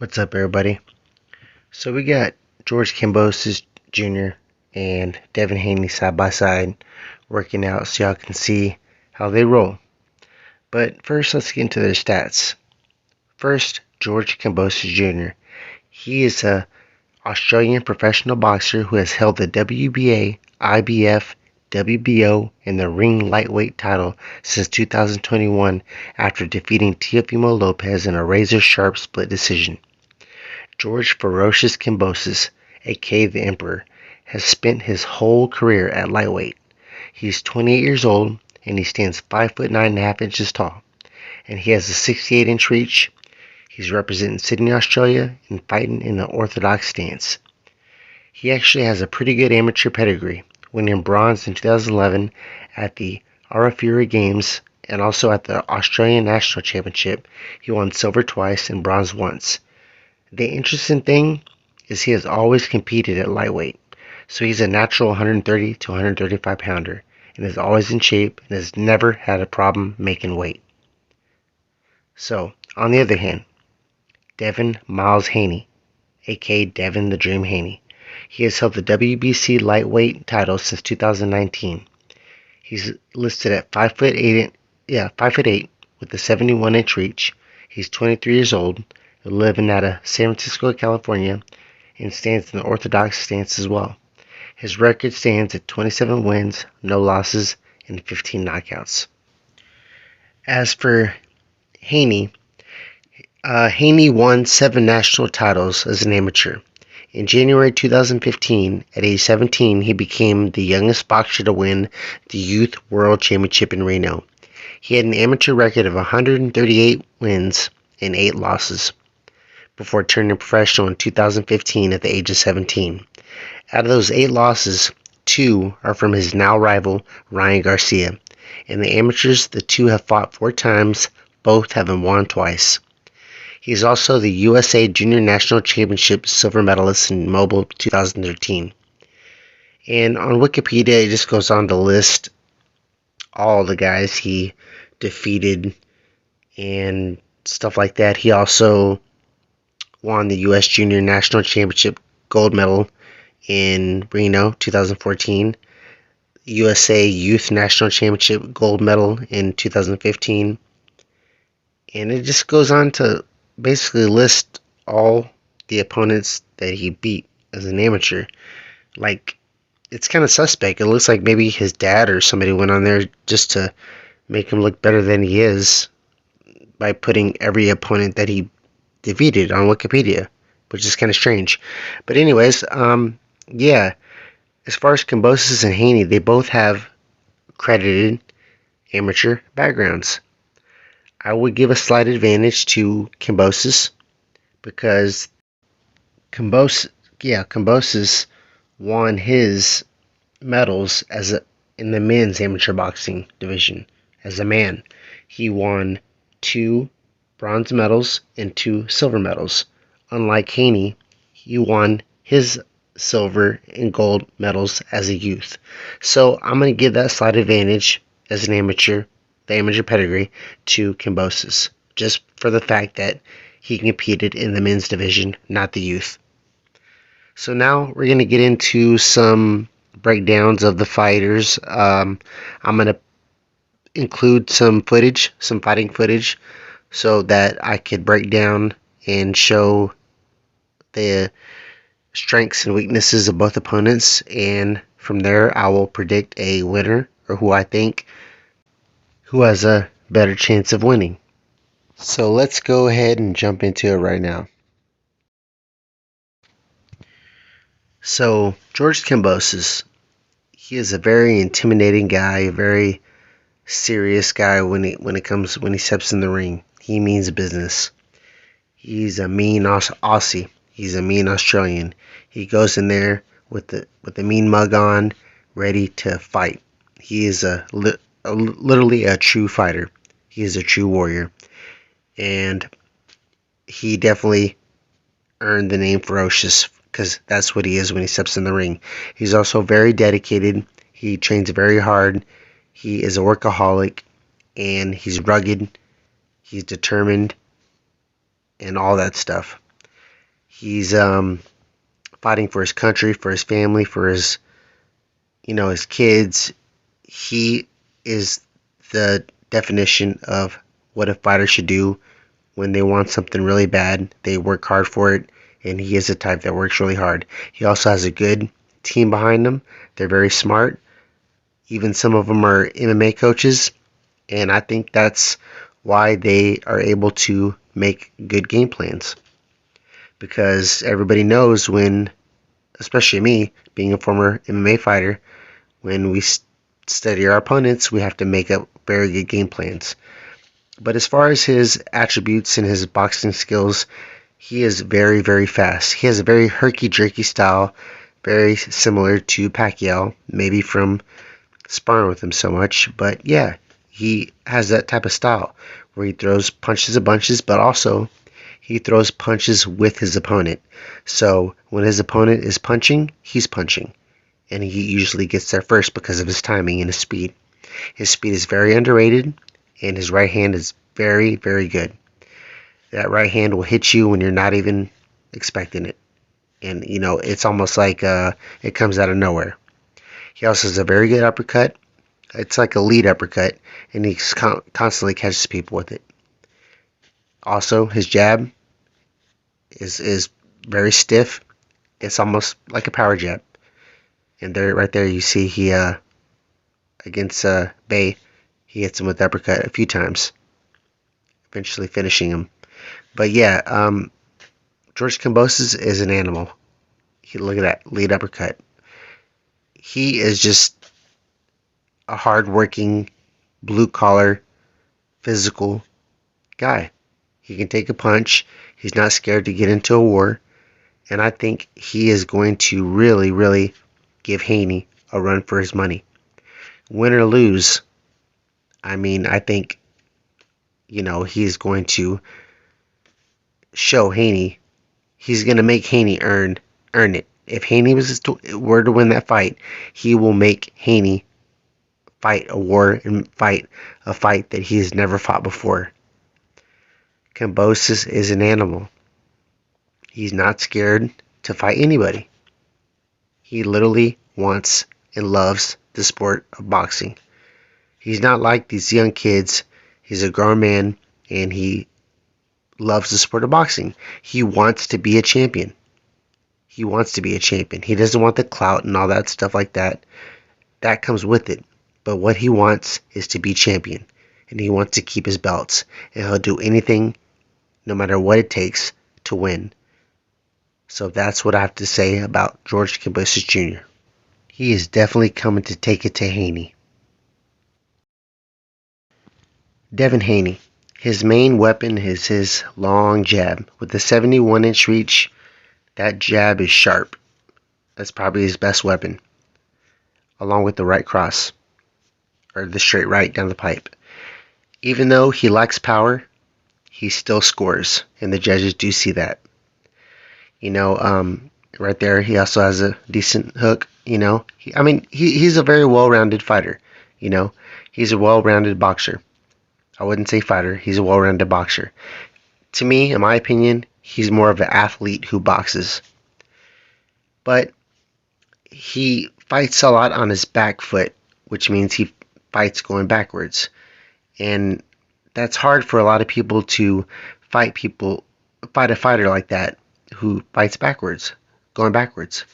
What's up, everybody? So we got George Kambosos Jr. and Devin Haney side by side working out so y'all can see how they roll. But first, let's get into their stats. First, George Kambosos Jr. He is a Australian professional boxer who has held the WBA, IBF, WBO, and the ring lightweight title since 2021 after defeating Teofimo Lopez in a razor-sharp split decision. George Ferocious Kambosos, aka the Emperor, has spent his whole career at lightweight. He's 28 years old and he stands 5'9.5" tall, and he has a 68-inch reach. He's representing Sydney, Australia, and fighting in the orthodox stance. He actually has a pretty good amateur pedigree, winning bronze in 2011 at the Arafura Games and also at the Australian National Championship. He won silver twice and bronze once. The interesting thing is he has always competed at lightweight, so he's a natural 130 to 135 pounder and is always in shape and has never had a problem making weight. So, on the other hand, Devin Miles Haney, aka Devin the Dream Haney, he has held the WBC lightweight title since 2019. He's listed at 5'8", with a 71-inch reach. He's 23 years old, living out of San Francisco, California, and stands in the orthodox stance as well. His record stands at 27 wins, no losses, and 15 knockouts. As for Haney, Haney won 7 national titles as an amateur. In January 2015, at age 17, he became the youngest boxer to win the Youth World Championship in Reno. He had an amateur record of 138 wins and 8 losses before turning professional in 2015 at the age of 17. Out of those 8 losses, 2 are from his now rival, Ryan Garcia. In the amateurs, the 2 have fought 4 times, both having won twice. He is also the USA Junior National Championship silver medalist in Mobile 2013. And on Wikipedia, it just goes on to list all the guys he defeated and stuff like that. He also won the U.S. Junior National Championship gold medal in Reno 2014, USA Youth National Championship gold medal in 2015, and it just goes on to basically list all the opponents that he beat as an amateur. Like, it's kind of suspect. It looks like maybe his dad or somebody went on there just to make him look better than he is by putting every opponent that he defeated on Wikipedia, which is kind of strange. But anyways, yeah, as far as Kambosos and Haney, they both have credited amateur backgrounds. I would give a slight advantage to Kambosos because Kambosos won his medals in the men's amateur boxing division as a man. He won 2 bronze medals and 2 silver medals. Unlike Haney, he won his silver and gold medals as a youth. So I'm going to give that slight advantage as an amateur, the amateur pedigree, to Kambosos, just for the fact that he competed in the men's division, not the youth. So now we're going to get into some breakdowns of the fighters. I'm going to include some fighting footage, so that I could break down and show the strengths and weaknesses of both opponents, and from there I will predict a winner, or who I think who has a better chance of winning. So let's go ahead and jump into it right now. So George Kambosos, he is a very intimidating guy, a very serious guy when he steps in the ring. He means business. He's a mean Aussie. He's a mean Australian. He goes in there with the mean mug on, ready to fight. He is literally a true fighter. He is a true warrior, and he definitely earned the name Ferocious because that's what he is when he steps in the ring. He's also very dedicated. He trains very hard. He is a workaholic, and he's rugged. He's determined, and all that stuff. He's fighting for his country, for his family, for his kids. He is the definition of what a fighter should do when they want something really bad. They work hard for it, and he is the type that works really hard. He also has a good team behind him. They're very smart. Even some of them are MMA coaches, and I think that's why they are able to make good game plans. Because everybody knows when, especially me, being a former MMA fighter, when we study our opponents, we have to make up very good game plans. But as far as his attributes and his boxing skills, he is very, very fast. He has a very herky-jerky style, very similar to Pacquiao, maybe from sparring with him so much. But yeah, he has that type of style where he throws punches and bunches, but also he throws punches with his opponent. So when his opponent is punching, he's punching. And he usually gets there first because of his timing and his speed. His speed is very underrated, and his right hand is very, very good. That right hand will hit you when you're not even expecting it. And, it's almost like it comes out of nowhere. He also has a very good uppercut. It's like a lead uppercut, and he constantly catches people with it. Also, his jab is very stiff. It's almost like a power jab. And right there, you see he against Bay, he hits him with the uppercut a few times, eventually finishing him. But yeah, George Kambosos is an animal. Look at that lead uppercut. He is just a hard-working, blue-collar, physical guy. He can take a punch. He's not scared to get into a war. And I think he is going to really, really give Haney a run for his money. Win or lose, I think, he's going to show Haney. He's going to make Haney earn it. If Haney were to win that fight, he will make Haney fight a war and fight a fight that he has never fought before. Kambosos is an animal. He's not scared to fight anybody. He literally wants and loves the sport of boxing. He's not like these young kids. He's a grown man, and he loves the sport of boxing. He wants to be a champion. He wants to be a champion. He doesn't want the clout and all that stuff like that. That comes with it. But what he wants is to be champion. And he wants to keep his belts. And he'll do anything, no matter what it takes, to win. So that's what I have to say about George Kambosos Jr. He is definitely coming to take it to Haney. Devin Haney. His main weapon is his long jab. With a 71-inch reach, that jab is sharp. That's probably his best weapon. Along with the right cross. Or the straight right down the pipe. Even though he lacks power, he still scores. And the judges do see that. Right there, he also has a decent hook. He's a very well-rounded fighter. He's a well-rounded boxer. I wouldn't say fighter. He's a well-rounded boxer. To me, in my opinion, he's more of an athlete who boxes. But he fights a lot on his back foot, which means he fights going backwards. And that's hard for a lot of people to fight a fighter like that who fights backwards, going backwards.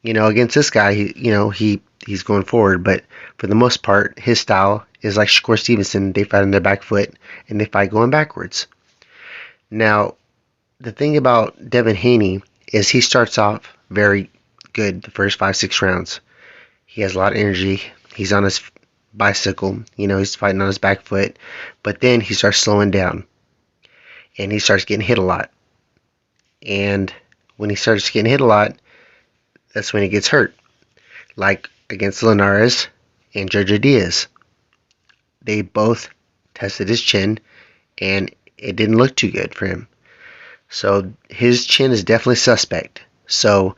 Against this guy, he's going forward, but for the most part, his style is like Shakur Stevenson. They fight on their back foot, and they fight going backwards. Now, the thing about Devin Haney is he starts off very good the first 5-6 rounds. He has a lot of energy. He's on his bicycle. He's fighting on his back foot, but then he starts slowing down, and he starts getting hit a lot. And when he starts getting hit a lot, that's when he gets hurt. Like against Linares and Jojo Diaz. They both tested his chin, and it didn't look too good for him. So his chin is definitely suspect. So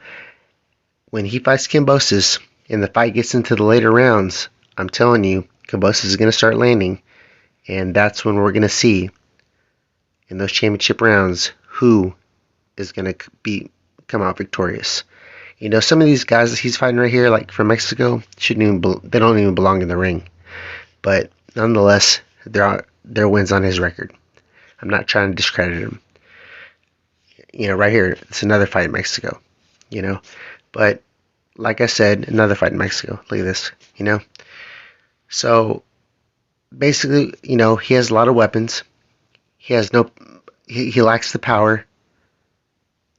when he fights Kambosos and the fight gets into the later rounds, I'm telling you, Kambosos is going to start landing. And that's when we're going to see in those championship rounds who is going to come out victorious. You know, some of these guys that he's fighting right here, like from Mexico, they don't even belong in the ring. But nonetheless, there wins on his record. I'm not trying to discredit him. You know, right here, it's another fight in Mexico. You know, but like I said, another fight in Mexico. Look at this. You know, so basically, you know, he has a lot of weapons. He has no, he lacks the power.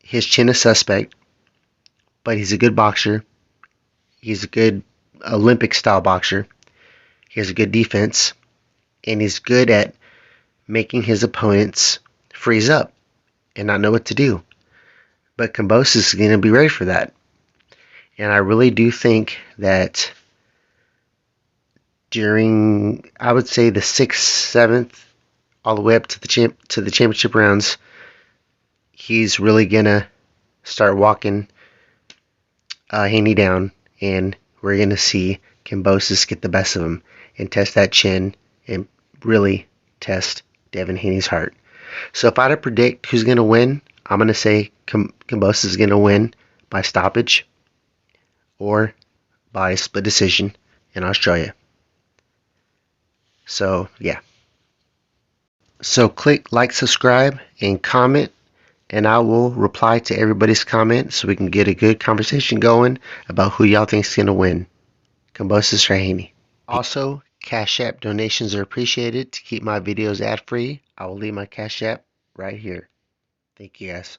His chin is suspect, but he's a good boxer. He's a good Olympic style boxer. He has a good defense, and he's good at making his opponents freeze up and not know what to do. But Kambosos is going to be ready for that. And I really do think that during, I would say, the 6th, 7th, all the way up to the championship rounds, he's really going to start walking Haney down, and we're going to see Kambosos get the best of him and test that chin and really test Devin Haney's heart. So if I had to predict who's going to win, I'm going to say Kambosos is going to win by stoppage or by split decision in Australia. So, yeah. So click like, subscribe, and comment, and I will reply to everybody's comment so we can get a good conversation going about who y'all think is going to win, Kambosos or Haney. Also, Cash App donations are appreciated to keep my videos ad-free. I will leave my Cash App right here. Thank you, guys.